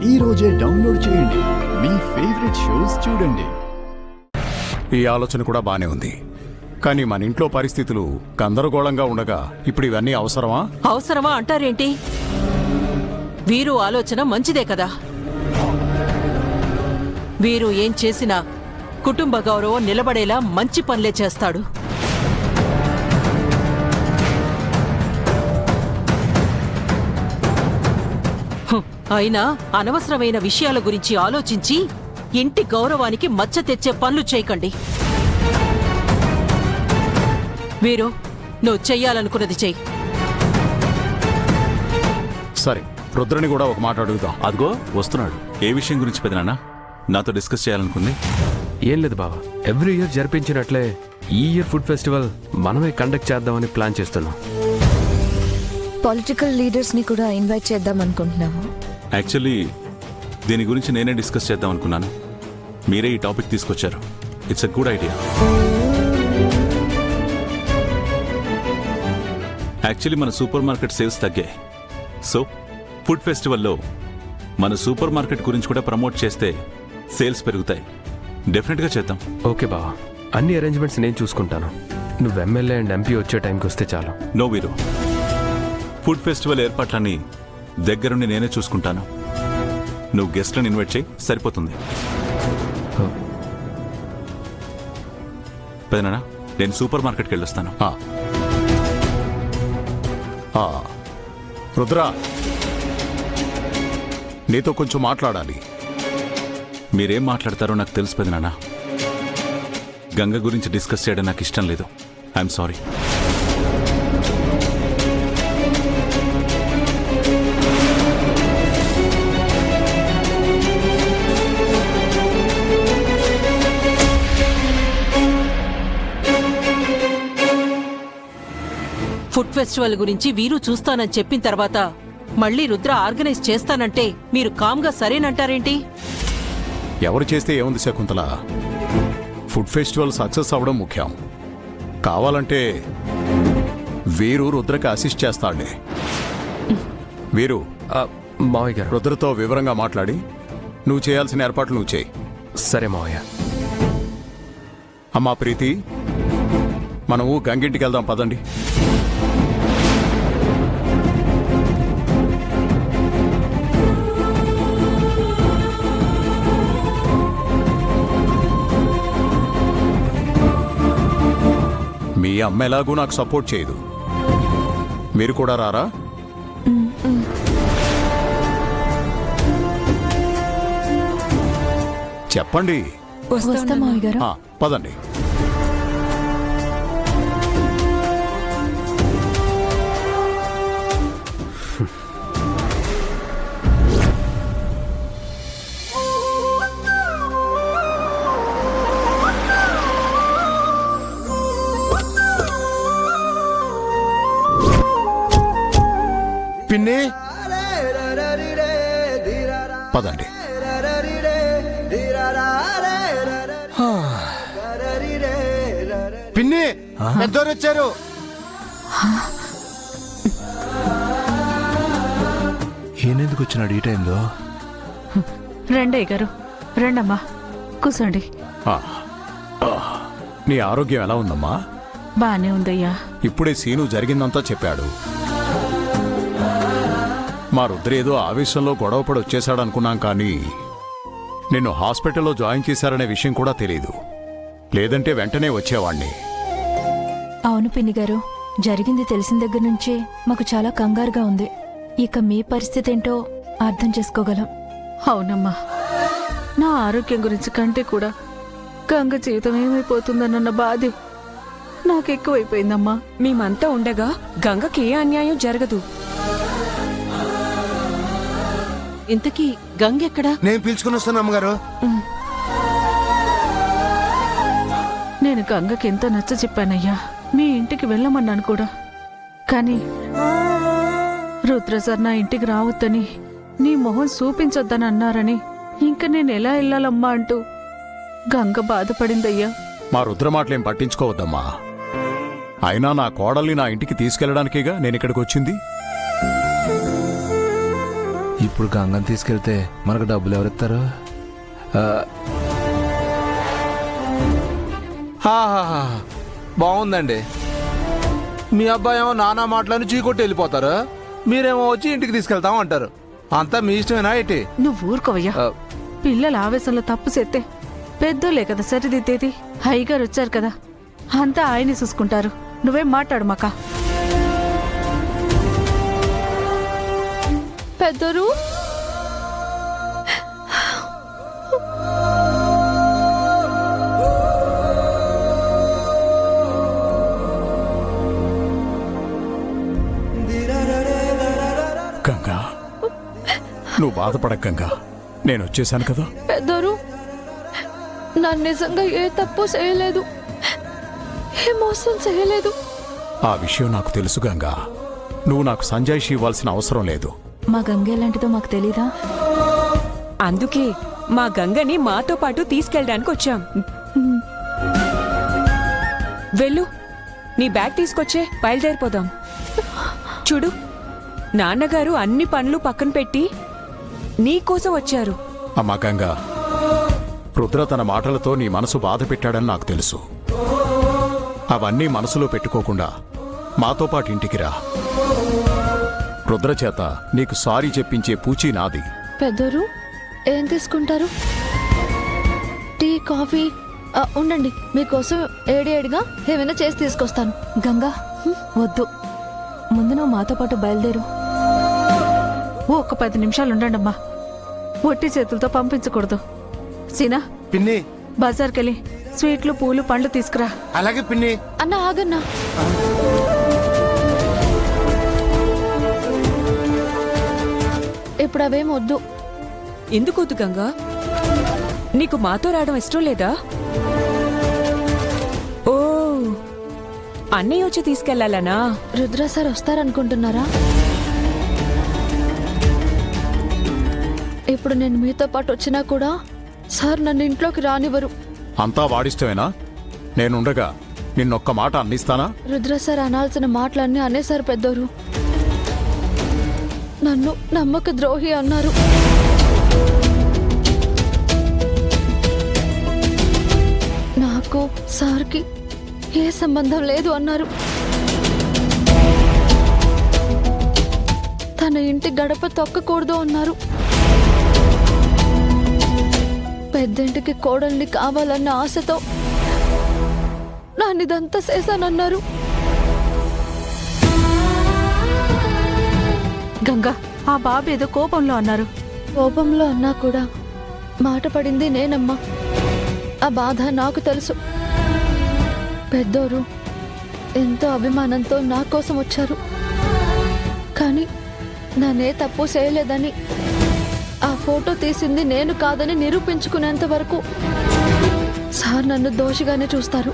ఈ రోజే డౌన్లోడ్ చేయండి. మీ ఫేవరెట్ షోస్ చూడండి. ఈ ఆలోచన కూడా బానే ఉంది, కానీ మన ఇంట్లో పరిస్థితులు గందరగోళంగా ఉండగా ఇప్పుడు ఇవన్నీ అవసరమా? అవసరమా అంటారేంటి? వీరు ఆలోచన మంచిదే కదా. వీరు ఏం చేసినా కుటుంబ గౌరవం నిలబడేలా మంచి పనులే చేస్తాడు. అయినా అనవసరమైన విషయాల గురించి ఆలోచించి ఇంటి గౌరవానికి మచ్చ తెచ్చే పనులు చేయకండి. వీరు, నువ్వు చెయ్యాలనుకున్నది చెయ్యి. సరే, రుద్రని కూడా ఒక మాట అడుగుదాం. అదిగో వస్తున్నాడు. ఏ విషయం గురించి పెదనాన్న నాతో డిస్కస్ చేయాలనుకుంది? ఏం లేదు బావా, ఎవ్రీ ఇయర్ జరిపించినట్లే ఈ ఇయర్ ఫుడ్ ఫెస్టివల్ మనమే కండక్ట్ చేద్దామని ప్లాన్ చేస్తున్నాం. పొలిటికల్ లీడర్స్ ని కూడా ఇన్వైట్ చేద్దాం అనుకుంటున్నాము. యాక్చువల్లీ దీని గురించి నేనే డిస్కస్ చేద్దాం అనుకున్నాను. మీరే ఈ టాపిక్ తీసుకొచ్చారు. It's a good idea. Actually మన సూపర్ మార్కెట్ సేల్స్ తగ్గాయి. సో ఫుడ్ ఫెస్టివల్లో మన సూపర్ మార్కెట్ గురించి కూడా ప్రమోట్ చేస్తే సేల్స్ పెరుగుతాయి. డెఫినెట్గా చేద్దాం. ఓకే బావా, అన్ని అరేంజ్మెంట్స్ నేను చూసుకుంటాను. నువ్వు ఎమ్మెల్యే అండ్ ఎంపీ వచ్చే టైంకి వస్తే చాలు. నో వీరు, ఫుడ్ ఫెస్టివల్ ఏర్పాట్లన్నీ దగ్గరుండి నేనే చూసుకుంటాను. నువ్వు గెస్ట్లను ఇన్వైట్ చేయి, సరిపోతుంది. పెదనాన్న, నేను సూపర్ మార్కెట్కి వెళ్ళొస్తాను. రుద్ర, నీతో కొంచెం మాట్లాడాలి. మీరేం మాట్లాడతారో నాకు తెలుసు పెదనాన్న. గంగ గురించి డిస్కస్ చేయడం నాకు ఇష్టం లేదు. I'm sorry. ఫుడ్ ఫెస్టివల్ గురించి వీరు చూస్తానని చెప్పిన తర్వాత మళ్ళీ రుద్ర ఆర్గనైజ్ చేస్తానంటే మీరు కామ్గా సరేనంటారేంటి? ఎవరు చేస్తే ఏముంది శకుంతల, ఫుడ్ ఫెస్టివల్ సక్సెస్ అవ్వడం ముఖ్యం. కావాలంటే వీరు రుద్రకి అసిస్ట్ చేస్తాడే. వీరు, మావయ్య గారు, రుద్రతో వివరంగా మాట్లాడి నువ్వు చేయాల్సిన ఏర్పాట్లు నువ్వు చేయి. సరే మావయ్య. అమ్మా ప్రీతి, మనము గంగింటికి వెళ్దాం పదండి. మీ అమ్మ ఎలాగూ నాకు సపోర్ట్ చేయదు. మీరు కూడా రారా? చెప్పండి. పదండి. పిన్ని, పదండి. పిన్ని, పెద్దోరు వచ్చారు. ఈయనెందుకు వచ్చినాడు ఈ టైంలో? రండి గారు, రండమ్మా, కూర్చోండి. నీ ఆరోగ్యం ఎలా ఉందమ్మా? బానే ఉందయ్యా. ఇప్పుడే సీను జరిగిందంతా చెప్పాడు. మా రుద్ర ఏదో ఆవేశంలో గొడవపడి వచ్చేశాడనుకున్నాం, కానీ నిన్ను హాస్పిటల్లో జాయిన్ చేశారనే విషయం కూడా తెలీదు. లేదంటే వెంటనే వచ్చేవాణ్ణి. అవును పిన్ని గారు, జరిగింది తెలిసిన దగ్గర నుంచే మాకు చాలా కంగారుగా ఉంది. ఇక మీ పరిస్థితి ఏంటో అర్థం చేసుకోగలం. అవునమ్మా, నా ఆరోగ్యం గురించి కంటే కూడా గంగ జీవితం ఏమైపోతుందన్న బాధ నాకెక్కువైపోయిందమ్మా. మేమంతా ఉండగా గంగకి ఏ అన్యాయం జరగదు. ఇంతకీ గంగ ఎక్కడా? నేను పిలుచుకుని వస్తాను అమ్మగారు. నేను గంగకి ఎంతో నచ్చ చెప్పానయ్యా, మీ ఇంటికి వెళ్ళమన్నాను కూడా. కానీ రుద్ర సార్ నా ఇంటికి రావద్దని, నీ మొహం చూపించొద్దని అన్నారని ఇంక నేను ఎలా వెళ్ళాలమ్మా అంటూ గంగ బాధపడిందయ్యా. మా రుద్ర మాటలేం పట్టించుకోవద్దమ్మా. అయినా నా కోడల్ని నా ఇంటికి తీసుకెళ్లడానికేగా నేను ఇక్కడికి వచ్చింది. ఇప్పుడు గంగని తీసుకెళ్తే మనకు డబ్బులు ఎవరిస్తారు? బాగుందండి. మీ అబ్బాయి ఏమో నానా మాటలని చీకొట్టి వెళ్ళిపోతారు, మీరేమో వచ్చి ఇంటికి తీసుకెళ్తాం అంటారు. అంతా మీ ఇష్టమేనా ఏంటి? నువ్వు ఊరుకోవయ్యా. పిల్లల ఆవేశంలో తప్పు చేస్తే పెద్దోళ్ళే కదా సరిదిద్దేది. హైగారు వచ్చారు కదా, అంతా ఆయనే చూసుకుంటారు. నువ్వేం మాట్లాడు మాకా. పెద్దరు గంగా, నువ్వు బాధపడక గంగా, నేను వచ్చేసాను కదా. పెద్దరు నన్ను నిజంగా ఏ తప్పు చేయలేదు, ఏ మోసం చేయలేదు. ఆ విషయం నాకు తెలుసు గంగా. నువ్వు నాకు సంజాయిషి ఇవ్వాల్సిన అవసరం లేదు. మా గంగ ఎలాంటిదో మాకు తెలీదా? అందుకే మా గంగని మాతో పాటు తీసుకెళ్ళడానికి వచ్చాం. వెళ్ళు, నీ బ్యాగ్ తీసుకొచ్చే, బయలుదేరిపోదాం. చూడు, నాన్నగారు అన్ని పనులు పక్కన పెట్టి నీకోసం వచ్చారు. అమ్మా గంగా, రుద్ర తన మాటలతో నీ మనసు బాధ పెట్టాడని నాకు తెలుసు. అవన్నీ మనసులో పెట్టుకోకుండా మాతో పాటు ఇంటికి రా. రుద్ర చేత నీకు సారీ చెప్పించే పూచీ నాది. పెద్దరు ఏం తీసుకుంటారు? Tea, coffee? ఉండండి, మీకోసం ఏడిగా ఏమైనా చేసి తీసుకొస్తాను. గంగా వద్దు, ముందు నువ్వు మాతో పాటు బయలుదేరు. ఒక్క 10 నిమిషాలు ఉండండమ్మా. ఒట్టి చేతులతో పంపించకూడదు. సీనా, పిన్ని. బజార్కెళ్ళి స్వీట్లు, పూలు, పండ్లు తీసుకురా. అలాగే పిన్ని. అన్న ఆగన్నా. ఇప్పుడు అవేం వద్దు. ఎందుకు వద్దు గంగా? నీకు మాతో రావడం ఇష్టం లేదా? ఓ, అన్నయ్య వచ్చి తీసుకెళ్లాలనా? రుద్ర సార్ వస్తారనుకుంటున్నారా? ఇప్పుడు నేను మీతో పాటు వచ్చినా కూడా సార్ నన్ను ఇంట్లోకి రానివ్వరు. అంతా వాడిష్టమేనా? నేనుండగా నిన్నొక్క మాట అందిస్తానా? రుద్ర సార్ అనాల్సిన మాటలన్నీ అనేసారు పెద్దోరు. నన్ను నమ్మక ద్రోహి అన్నారు. నాకు సార్కి ఏ సంబంధం లేదు అన్నారు. తన ఇంటి గడప తొక్కకూడదు అన్నారు. పెద్దింటికి కోడల్ని కావాలన్న ఆశతో నాన్నిదంతా చేశానన్నారు. గంగా, ఆ బాబు ఏదో కోపంలో అన్నారు. కోపంలో అన్నా కూడా మాట పడింది నేనమ్మా. ఆ బాధ నాకు తెలుసు. పెద్దోరు ఎంతో అభిమానంతో నా కోసం వచ్చారు. కానీ నన్నే తప్పు చేయలేదని, ఆ ఫోటో తీసింది నేను కాదని నిరూపించుకునేంత వరకు సార్ నన్ను దోషిగానే చూస్తారు.